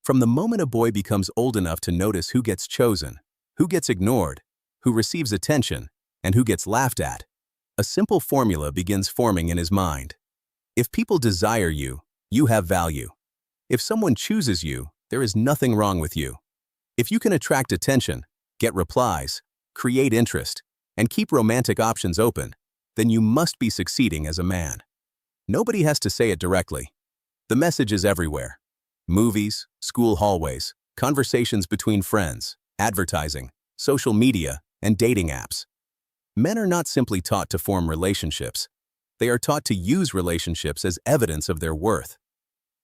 From the moment a boy becomes old enough to notice who gets chosen, who gets ignored, who receives attention, and who gets laughed at, a simple formula begins forming in his mind. If people desire you, you have value. If someone chooses you, there is nothing wrong with you. If you can attract attention, get replies, create interest, and keep romantic options open, then you must be succeeding as a man. Nobody has to say it directly. The message is everywhere. Movies, school hallways, conversations between friends, advertising, social media, and dating apps. Men are not simply taught to form relationships. They are taught to use relationships as evidence of their worth.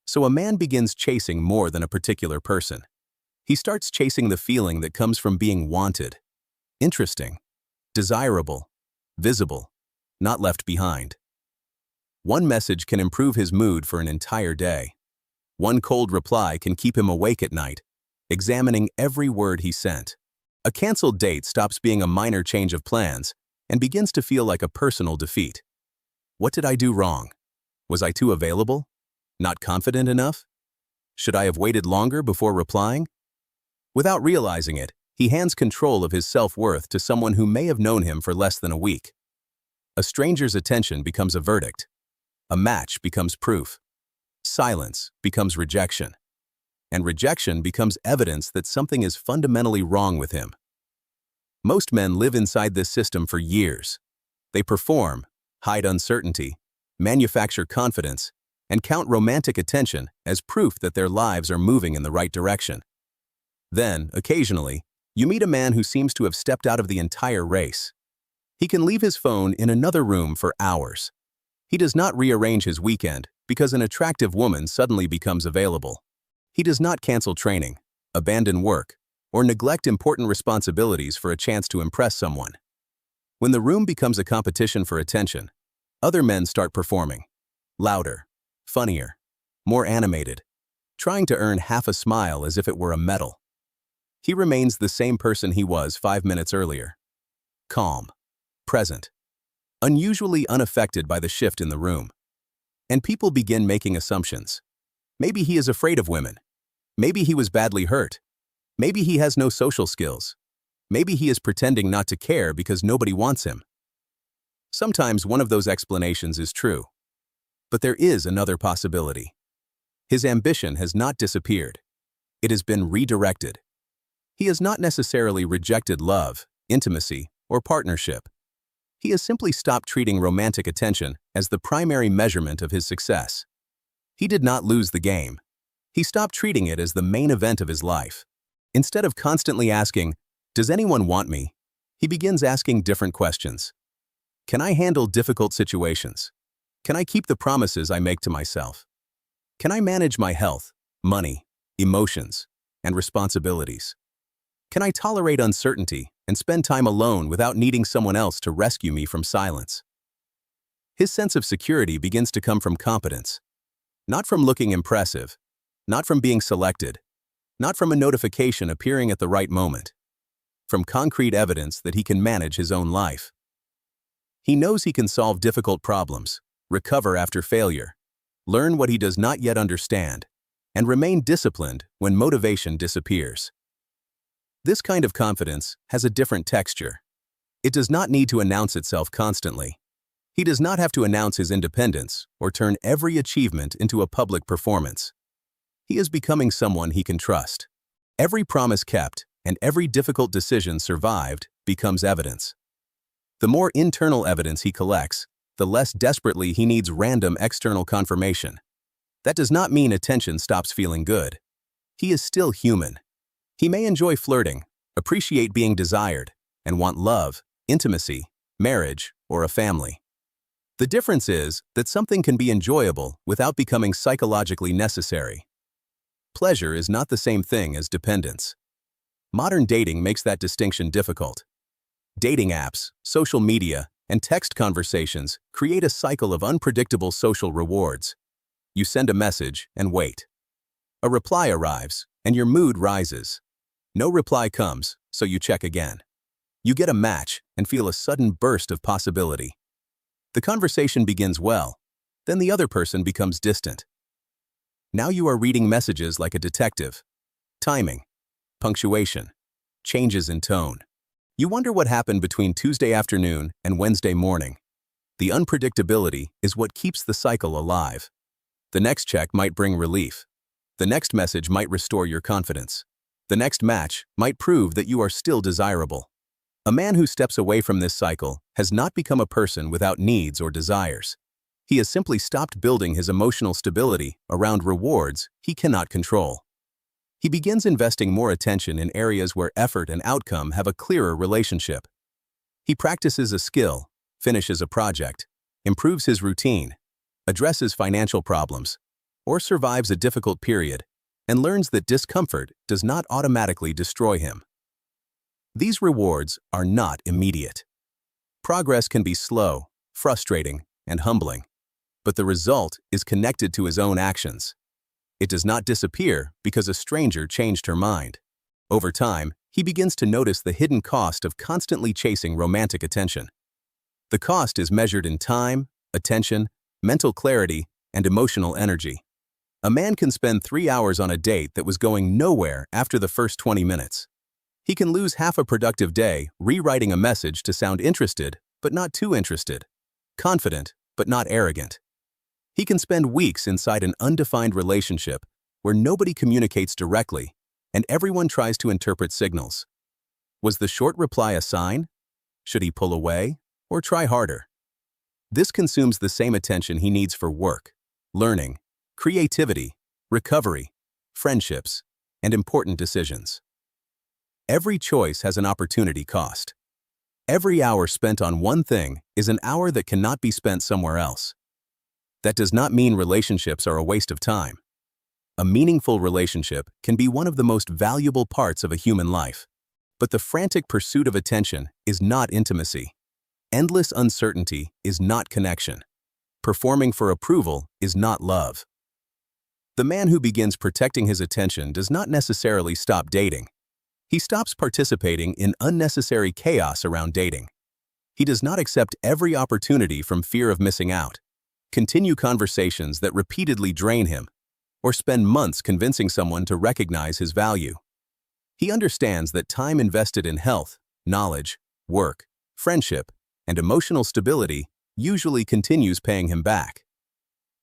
So a man begins chasing more than a particular person. He starts chasing the feeling that comes from being wanted, interesting, desirable, visible, not left behind. One message can improve his mood for an entire day. One cold reply can keep him awake at night, examining every word he sent. A canceled date stops being a minor change of plans and begins to feel like a personal defeat. What did I do wrong? Was I too available? Not confident enough? Should I have waited longer before replying? Without realizing it, he hands control of his self-worth to someone who may have known him for less than a week. A stranger's attention becomes a verdict. A match becomes proof. Silence becomes rejection. And rejection becomes evidence that something is fundamentally wrong with him. Most men live inside this system for years. They perform, hide uncertainty, manufacture confidence, and count romantic attention as proof that their lives are moving in the right direction. Then, occasionally, you meet a man who seems to have stepped out of the entire race. He can leave his phone in another room for hours. He does not rearrange his weekend because an attractive woman suddenly becomes available. He does not cancel training, abandon work, or neglect important responsibilities for a chance to impress someone. When the room becomes a competition for attention, other men start performing. Louder, funnier, more animated, trying to earn half a smile as if it were a medal. He remains the same person he was 5 minutes earlier. Calm, present, unusually unaffected by the shift in the room. And people begin making assumptions. Maybe he is afraid of women. Maybe he was badly hurt. Maybe he has no social skills. Maybe he is pretending not to care because nobody wants him. Sometimes one of those explanations is true. But there is another possibility. His ambition has not disappeared. It has been redirected. He has not necessarily rejected love, intimacy, or partnership. He has simply stopped treating romantic attention as the primary measurement of his success. He did not lose the game. He stopped treating it as the main event of his life. Instead of constantly asking, "Does anyone want me?" he begins asking different questions. Can I handle difficult situations? Can I keep the promises I make to myself? Can I manage my health, money, emotions, and responsibilities? Can I tolerate uncertainty and spend time alone without needing someone else to rescue me from silence? His sense of security begins to come from competence, not from looking impressive, not from being selected, not from a notification appearing at the right moment, from concrete evidence that he can manage his own life. He knows he can solve difficult problems, recover after failure, learn what he does not yet understand, and remain disciplined when motivation disappears. This kind of confidence has a different texture. It does not need to announce itself constantly. He does not have to announce his independence or turn every achievement into a public performance. He is becoming someone he can trust. Every promise kept and every difficult decision survived becomes evidence. The more internal evidence he collects, the less desperately he needs random external confirmation. That does not mean attention stops feeling good. He is still human. He may enjoy flirting, appreciate being desired, and want love, intimacy, marriage, or a family. The difference is that something can be enjoyable without becoming psychologically necessary. Pleasure is not the same thing as dependence. Modern dating makes that distinction difficult. Dating apps, social media, and text conversations create a cycle of unpredictable social rewards. You send a message and wait. A reply arrives, and your mood rises. No reply comes, so you check again. You get a match and feel a sudden burst of possibility. The conversation begins well, then the other person becomes distant. Now you are reading messages like a detective, timing, punctuation, changes in tone. You wonder what happened between Tuesday afternoon and Wednesday morning. The unpredictability is what keeps the cycle alive. The next check might bring relief. The next message might restore your confidence. The next match might prove that you are still desirable. A man who steps away from this cycle has not become a person without needs or desires. He has simply stopped building his emotional stability around rewards he cannot control. He begins investing more attention in areas where effort and outcome have a clearer relationship. He practices a skill, finishes a project, improves his routine, addresses financial problems, or survives a difficult period, and learns that discomfort does not automatically destroy him. These rewards are not immediate. Progress can be slow, frustrating, and humbling, but the result is connected to his own actions. It does not disappear because a stranger changed her mind. Over time, he begins to notice the hidden cost of constantly chasing romantic attention. The cost is measured in time, attention, mental clarity, and emotional energy. A man can spend 3 hours on a date that was going nowhere after the first 20 minutes. He can lose half a productive day rewriting a message to sound interested, but not too interested, confident, but not arrogant. He can spend weeks inside an undefined relationship where nobody communicates directly and everyone tries to interpret signals. Was the short reply a sign? Should he pull away or try harder? This consumes the same attention he needs for work, learning, creativity, recovery, friendships, and important decisions. Every choice has an opportunity cost. Every hour spent on one thing is an hour that cannot be spent somewhere else. That does not mean relationships are a waste of time. A meaningful relationship can be one of the most valuable parts of a human life. But the frantic pursuit of attention is not intimacy. Endless uncertainty is not connection. Performing for approval is not love. The man who begins protecting his attention does not necessarily stop dating. He stops participating in unnecessary chaos around dating. He does not accept every opportunity from fear of missing out, continue conversations that repeatedly drain him, or spend months convincing someone to recognize his value. He understands that time invested in health, knowledge, work, friendship, and emotional stability usually continues paying him back.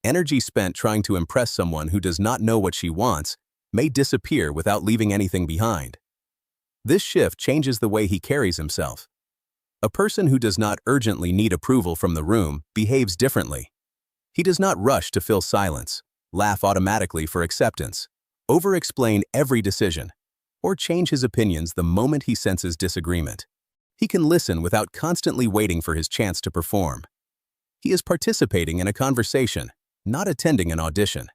Energy spent trying to impress someone who does not know what she wants may disappear without leaving anything behind. This shift changes the way he carries himself. A person who does not urgently need approval from the room behaves differently. He does not rush to fill silence, laugh automatically for acceptance, over-explain every decision, or change his opinions the moment he senses disagreement. He can listen without constantly waiting for his chance to perform. He is participating in a conversation, not attending an audition.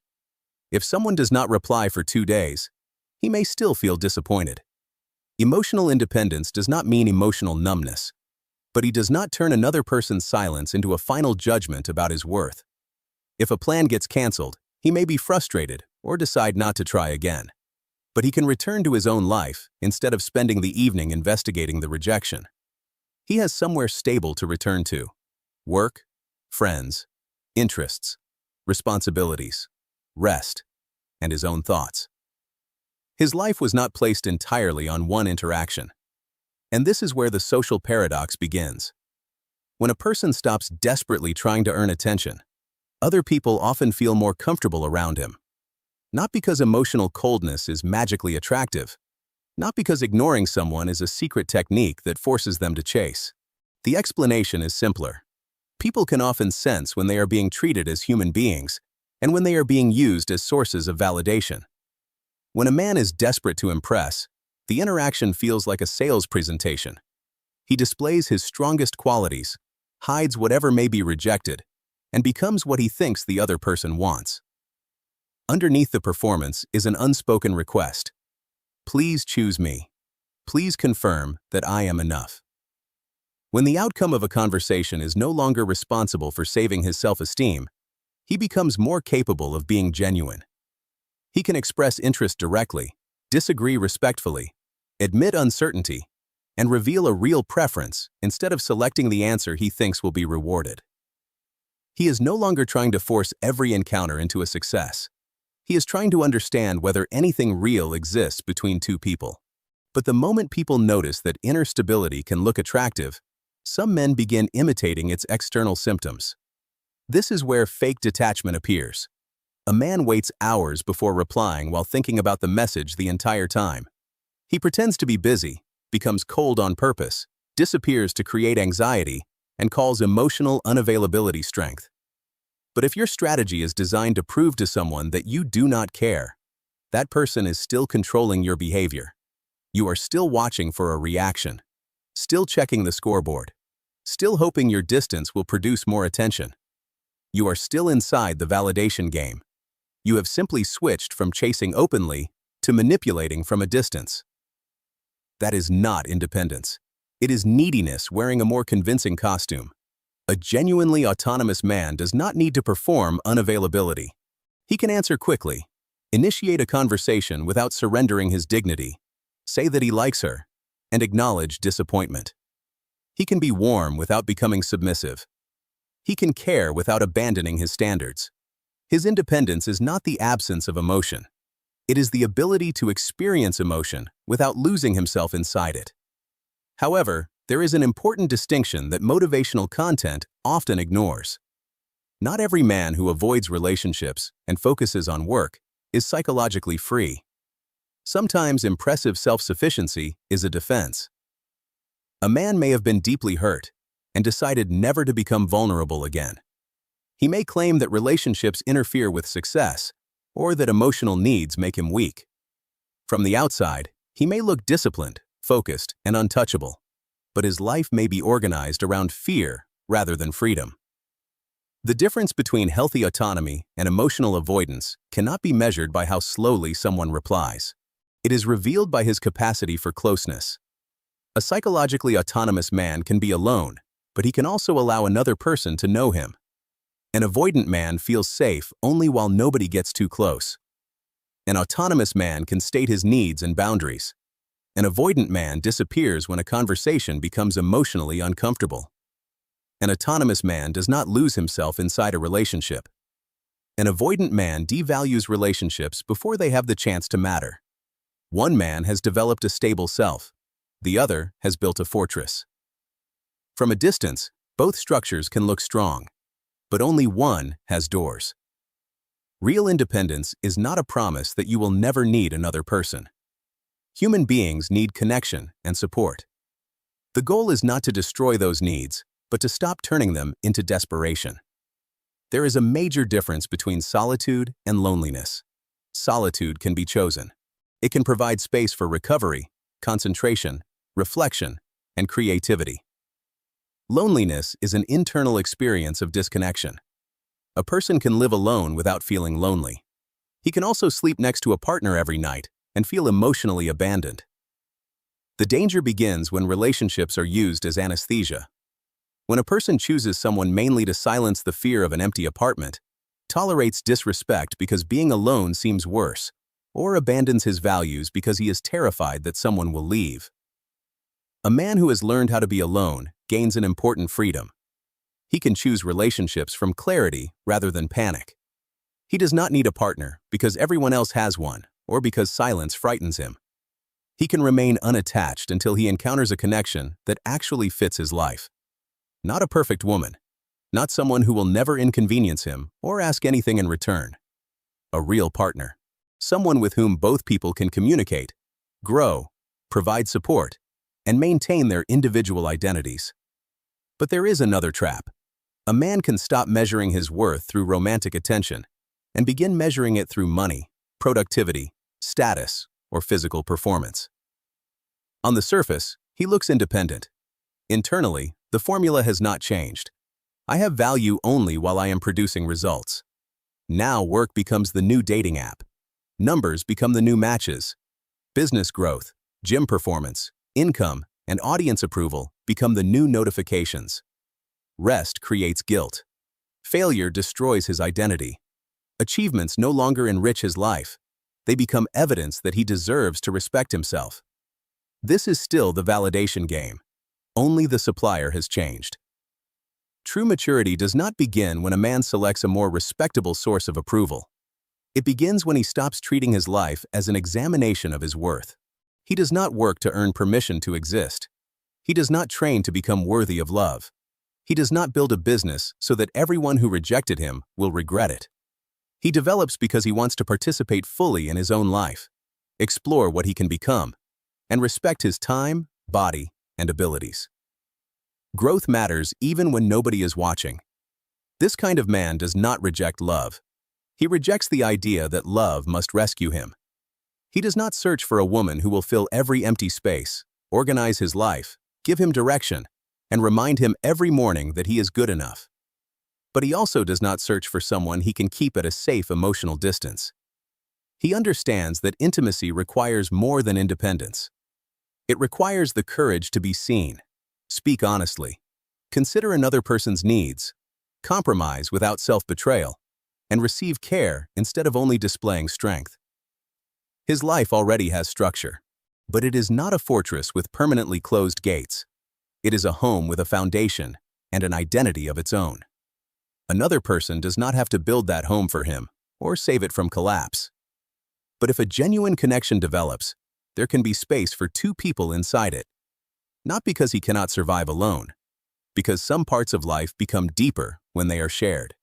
If someone does not reply for 2 days, he may still feel disappointed. Emotional independence does not mean emotional numbness, but he does not turn another person's silence into a final judgment about his worth. If a plan gets canceled, he may be frustrated or decide not to try again. But he can return to his own life instead of spending the evening investigating the rejection. He has somewhere stable to return to: work, friends, interests, responsibilities, rest, and his own thoughts. His life was not placed entirely on one interaction. And this is where the social paradox begins. When a person stops desperately trying to earn attention, other people often feel more comfortable around him. Not because emotional coldness is magically attractive, not because ignoring someone is a secret technique that forces them to chase. The explanation is simpler. People can often sense when they are being treated as human beings and when they are being used as sources of validation. When a man is desperate to impress, the interaction feels like a sales presentation. He displays his strongest qualities, hides whatever may be rejected, and becomes what he thinks the other person wants. Underneath the performance is an unspoken request. Please choose me. Please confirm that I am enough. When the outcome of a conversation is no longer responsible for saving his self-esteem, he becomes more capable of being genuine. He can express interest directly, disagree respectfully, admit uncertainty, and reveal a real preference instead of selecting the answer he thinks will be rewarded. He is no longer trying to force every encounter into a success. He is trying to understand whether anything real exists between two people. But the moment people notice that inner stability can look attractive, some men begin imitating its external symptoms. This is where fake detachment appears. A man waits hours before replying while thinking about the message the entire time. He pretends to be busy, becomes cold on purpose, disappears to create anxiety, and calls emotional unavailability strength. But if your strategy is designed to prove to someone that you do not care, that person is still controlling your behavior. You are still watching for a reaction, still checking the scoreboard, still hoping your distance will produce more attention. You are still inside the validation game. You have simply switched from chasing openly to manipulating from a distance. That is not independence. It is neediness wearing a more convincing costume. A genuinely autonomous man does not need to perform unavailability. He can answer quickly, initiate a conversation without surrendering his dignity, say that he likes her, and acknowledge disappointment. He can be warm without becoming submissive. He can care without abandoning his standards. His independence is not the absence of emotion. It is the ability to experience emotion without losing himself inside it. However, there is an important distinction that motivational content often ignores. Not every man who avoids relationships and focuses on work is psychologically free. Sometimes impressive self-sufficiency is a defense. A man may have been deeply hurt and decided never to become vulnerable again. He may claim that relationships interfere with success or that emotional needs make him weak. From the outside, he may look disciplined, focused, and untouchable, but his life may be organized around fear rather than freedom. The difference between healthy autonomy and emotional avoidance cannot be measured by how slowly someone replies. It is revealed by his capacity for closeness. A psychologically autonomous man can be alone, but he can also allow another person to know him. An avoidant man feels safe only while nobody gets too close. An autonomous man can state his needs and boundaries. An avoidant man disappears when a conversation becomes emotionally uncomfortable. An autonomous man does not lose himself inside a relationship. An avoidant man devalues relationships before they have the chance to matter. One man has developed a stable self. The other has built a fortress. From a distance, both structures can look strong, but only one has doors. Real independence is not a promise that you will never need another person. Human beings need connection and support. The goal is not to destroy those needs, but to stop turning them into desperation. There is a major difference between solitude and loneliness. Solitude can be chosen. It can provide space for recovery, concentration, reflection, and creativity. Loneliness is an internal experience of disconnection. A person can live alone without feeling lonely. He can also sleep next to a partner every night and feel emotionally abandoned. The danger begins when relationships are used as anesthesia. When a person chooses someone mainly to silence the fear of an empty apartment, tolerates disrespect because being alone seems worse, or abandons his values because he is terrified that someone will leave. A man who has learned how to be alone gains an important freedom. He can choose relationships from clarity rather than panic. He does not need a partner because everyone else has one, or because silence frightens him. He can remain unattached until he encounters a connection that actually fits his life. Not a perfect woman, not someone who will never inconvenience him or ask anything in return. A real partner, someone with whom both people can communicate, grow, provide support, and maintain their individual identities. But there is another trap. A man can stop measuring his worth through romantic attention and begin measuring it through money, productivity, status, or physical performance. On the surface, he looks independent. Internally, the formula has not changed. I have value only while I am producing results. Now work becomes the new dating app. Numbers become the new matches. Business growth, gym performance, income, and audience approval become the new notifications. Rest creates guilt. Failure destroys his identity. Achievements no longer enrich his life. They become evidence that he deserves to respect himself. This is still the validation game. Only the supplier has changed. True maturity does not begin when a man selects a more respectable source of approval. It begins when he stops treating his life as an examination of his worth. He does not work to earn permission to exist. He does not train to become worthy of love. He does not build a business so that everyone who rejected him will regret it. He develops because he wants to participate fully in his own life, explore what he can become, and respect his time, body, and abilities. Growth matters even when nobody is watching. This kind of man does not reject love. He rejects the idea that love must rescue him. He does not search for a woman who will fill every empty space, organize his life, give him direction, and remind him every morning that he is good enough. But he also does not search for someone he can keep at a safe emotional distance. He understands that intimacy requires more than independence. It requires the courage to be seen, speak honestly, consider another person's needs, compromise without self-betrayal, and receive care instead of only displaying strength. His life already has structure, but it is not a fortress with permanently closed gates. It is a home with a foundation and an identity of its own. Another person does not have to build that home for him or save it from collapse. But if a genuine connection develops, there can be space for two people inside it. Not because he cannot survive alone, because some parts of life become deeper when they are shared.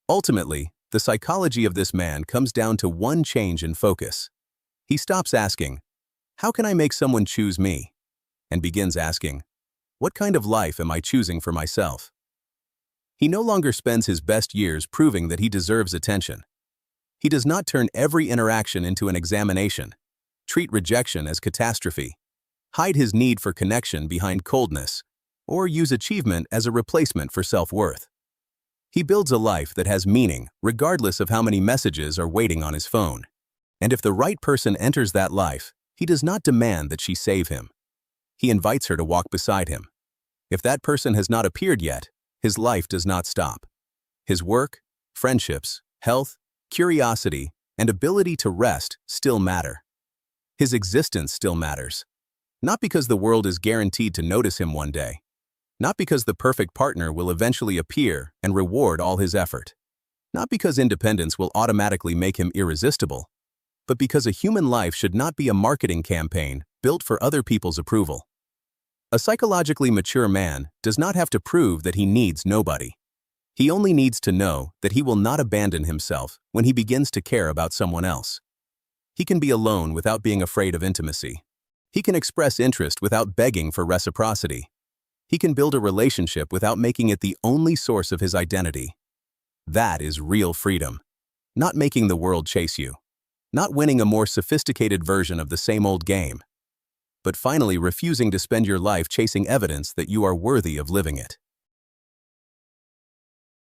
Ultimately, the psychology of this man comes down to one change in focus. He stops asking, "How can I make someone choose me?" and begins asking, "What kind of life am I choosing for myself?" He no longer spends his best years proving that he deserves attention. He does not turn every interaction into an examination, treat rejection as catastrophe, hide his need for connection behind coldness, or use achievement as a replacement for self-worth. He builds a life that has meaning regardless of how many messages are waiting on his phone. And if the right person enters that life, he does not demand that she save him. He invites her to walk beside him. If that person has not appeared yet, his life does not stop. His work, friendships, health, curiosity, and ability to rest still matter. His existence still matters. Not because the world is guaranteed to notice him one day. Not because the perfect partner will eventually appear and reward all his effort. Not because independence will automatically make him irresistible. But because a human life should not be a marketing campaign built for other people's approval. A psychologically mature man does not have to prove that he needs nobody. He only needs to know that he will not abandon himself when he begins to care about someone else. He can be alone without being afraid of intimacy. He can express interest without begging for reciprocity. He can build a relationship without making it the only source of his identity. That is real freedom. Not making the world chase you. Not winning a more sophisticated version of the same old game. But finally refusing to spend your life chasing evidence that you are worthy of living it.